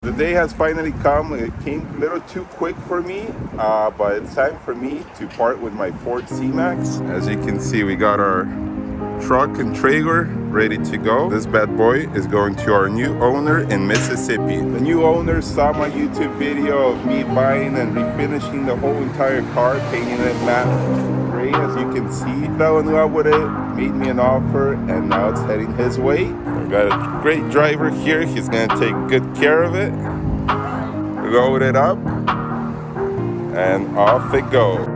The day has finally come. It came a little too quick for me, but it's time for me to part with my Ford C-Max. As you can see, we got our truck and trailer ready to go. This bad boy is going to our new owner in Mississippi. The new owner saw my YouTube video of me buying and refinishing the whole entire car, painting it matte gray, as you can see. Fell in love with it, made me an offer, and now it's heading his way. We've got a great driver here. He's gonna take good care of it. Load it up, and off it goes.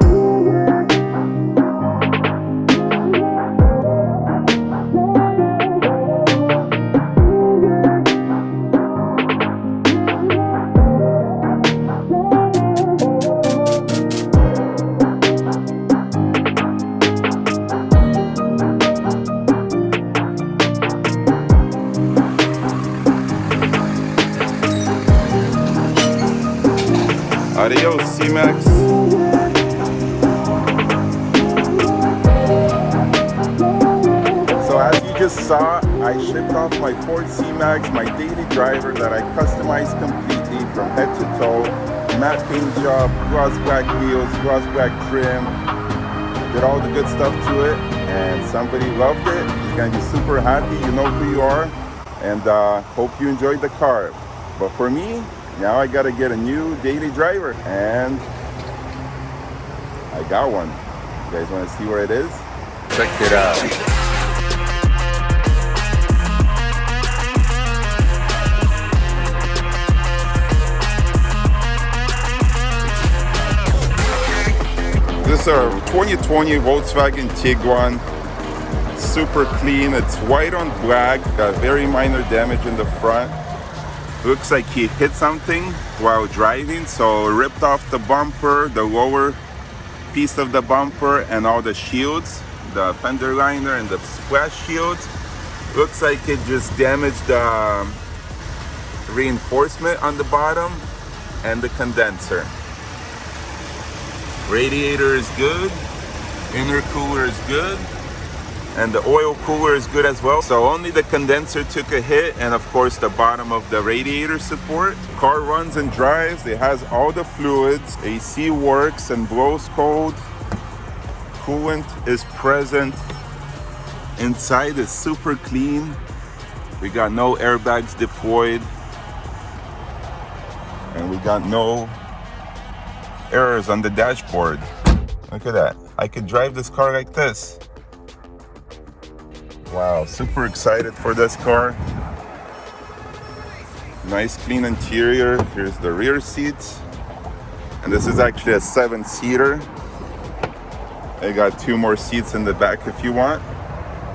Adios, C-Max. So as you just saw, I shipped off my Ford C-Max, my daily driver that I customized completely from head to toe. Matte paint job, gloss black wheels, gloss black trim. Did all the good stuff to it, and somebody loved it. He's gonna be super happy. You know who you are, and hope you enjoyed the car. But for me, now I gotta get a new daily driver, and I got one. You guys wanna see where it is? Check it out. This is our 2020 Volkswagen Tiguan. Super clean, it's white on black, got very minor damage in the front. Looks like he hit something while driving, so ripped off the bumper, the lower piece of the bumper, and all the shields, the fender liner and the splash shields. Looks like it just damaged the reinforcement on the bottom and the condenser. Radiator is good, intercooler is good, and the oil cooler is good as well. So only the condenser took a hit, and of course the bottom of the radiator support. Car runs and drives. It has all the fluids. AC works and blows cold. Coolant is present. Inside is super clean. We got no airbags deployed, and we got no errors on the dashboard. Look at that. I could drive this car like this. Wow, super excited for this car. Nice clean interior. Here's the rear seats. And this is actually a 7-seater. I got 2 more seats in the back if you want,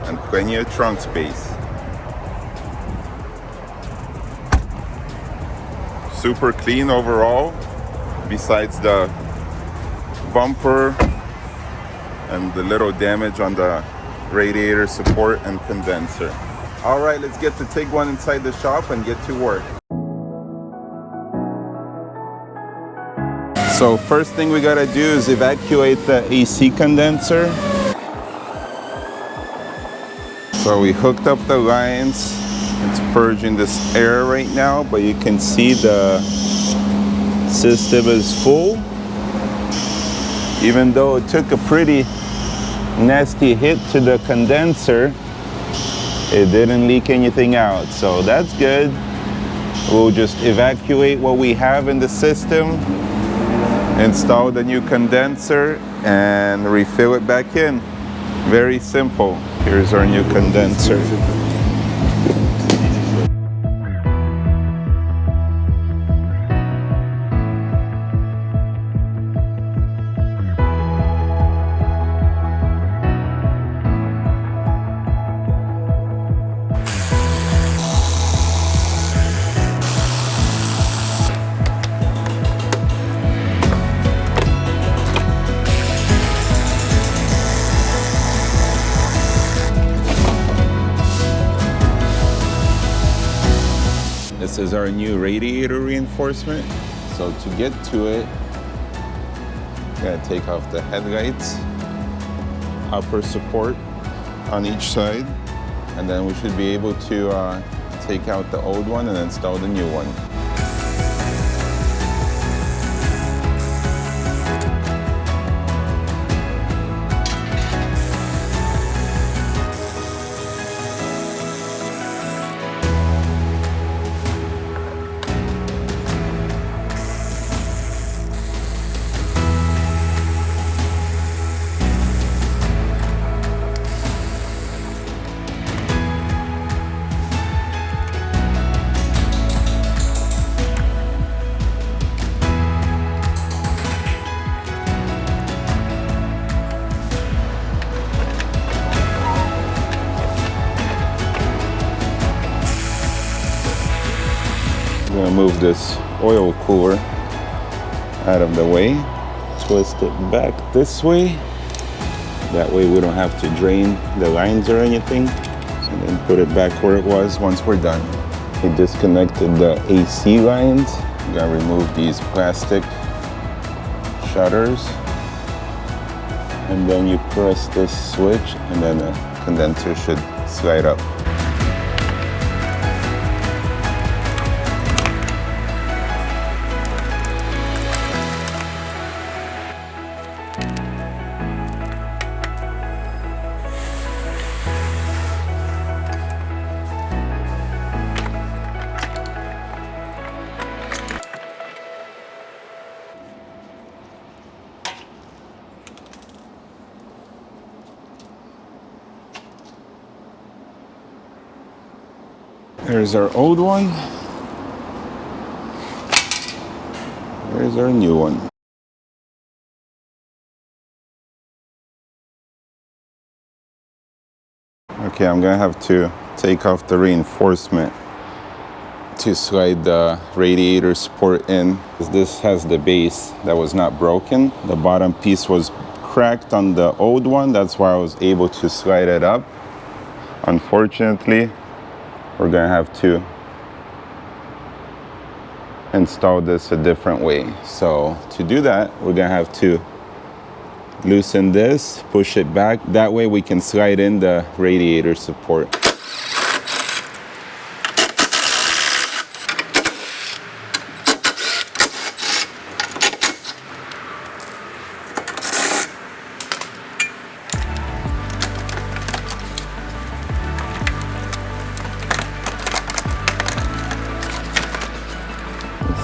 and plenty of trunk space. Super clean overall, besides the bumper and the little damage on the radiator support and condenser. All right, let's get the Tiguan inside the shop and get to work. So first thing we gotta do is evacuate the AC condenser. So we hooked up the lines. It's purging this air right now, but you can see the system is full. Even though it took a pretty nasty hit to the condenser, it didn't leak anything out, so that's good. We'll just evacuate what we have in the system, install the new condenser, and refill it back in. Very simple. Here's our new condenser. This is our new radiator reinforcement. So to get to it, I'm gonna take off the headlights, upper support on each side, and then we should be able to take out the old one and install the new one. remove this oil cooler out of the way. Twist it back this way. That way we don't have to drain the lines or anything. And then put it back where it was once we're done. We disconnected the AC lines. We gotta remove these plastic shutters. And then you press this switch and then the condenser should slide up. There's our old one. There's our new one. Okay, I'm gonna have to take off the reinforcement to slide the radiator support in. This has the base that was not broken. The bottom piece was cracked on the old one. That's why I was able to slide it up. Unfortunately, we're gonna have to install this a different way. So to do that, we're gonna have to loosen this, push it back. That way we can slide in the radiator support.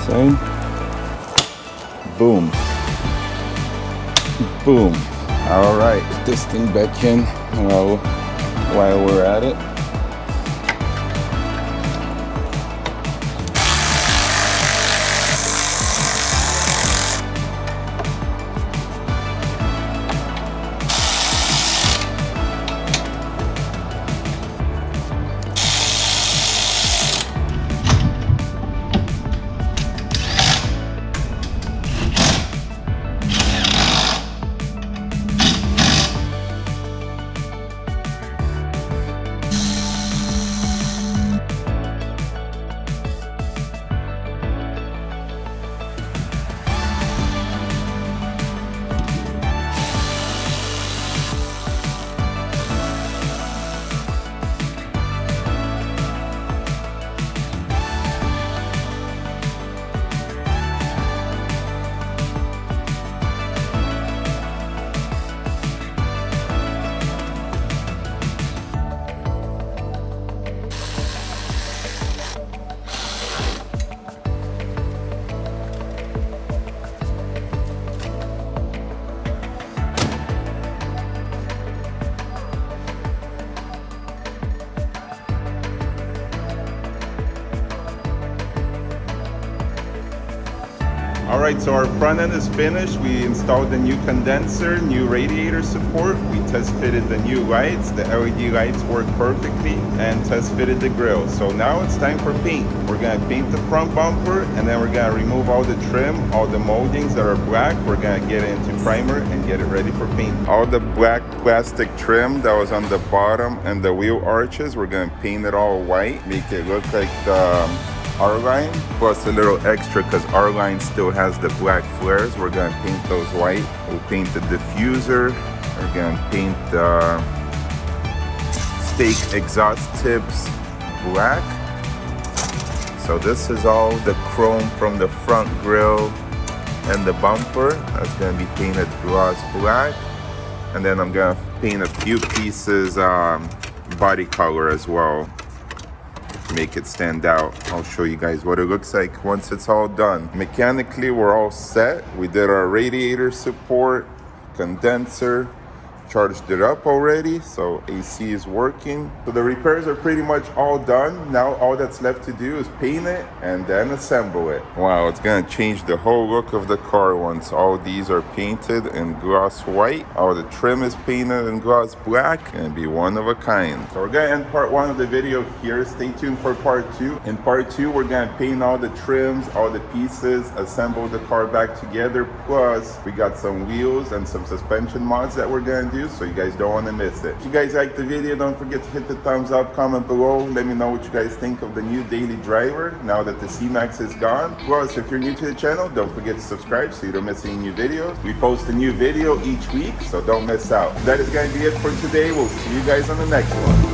Side. Boom. Boom. All right, get this thing back in while we're at it. All right, so our front end is finished. We installed the new condenser, new radiator support. We test fitted the new lights. The LED lights work perfectly, and test fitted the grill. So now it's time for paint. We're gonna paint the front bumper, and then we're gonna remove all the trim, all the moldings that are black. We're gonna get it into primer and get it ready for paint. All the black plastic trim that was on the bottom and the wheel arches, we're gonna paint it all white, make it look like the R-line, plus a little extra because R-line still has the black flares. We're gonna paint those white. We'll paint the diffuser. We're gonna paint the stake exhaust tips black. So this is all the chrome from the front grille and the bumper. That's gonna be painted gloss black. And then I'm gonna paint a few pieces body color as well, make it stand out. I'll show you guys what it looks like once it's all done. Mechanically, we're all set. We did our radiator support, condenser, charged it up already, so AC is working. So the repairs are pretty much all done. Now all that's left to do is paint it and then assemble it. Wow, it's gonna change the whole look of the car once all these are painted in gloss white. All the trim is painted in gloss black. Gonna be one of a kind. So we're gonna end part 1 of the video here. Stay tuned for part 2. In part 2, we're gonna paint all the trims, all the pieces, assemble the car back together. Plus, we got some wheels and some suspension mods that we're gonna do, so you guys don't wanna miss it. If you guys liked the video, don't forget to hit the thumbs up, comment below. Let me know what you guys think of the new daily driver now that the C-Max is gone. Plus, if you're new to the channel, don't forget to subscribe so you don't miss any new videos. We post a new video each week, so don't miss out. That is gonna be it for today. We'll see you guys on the next one.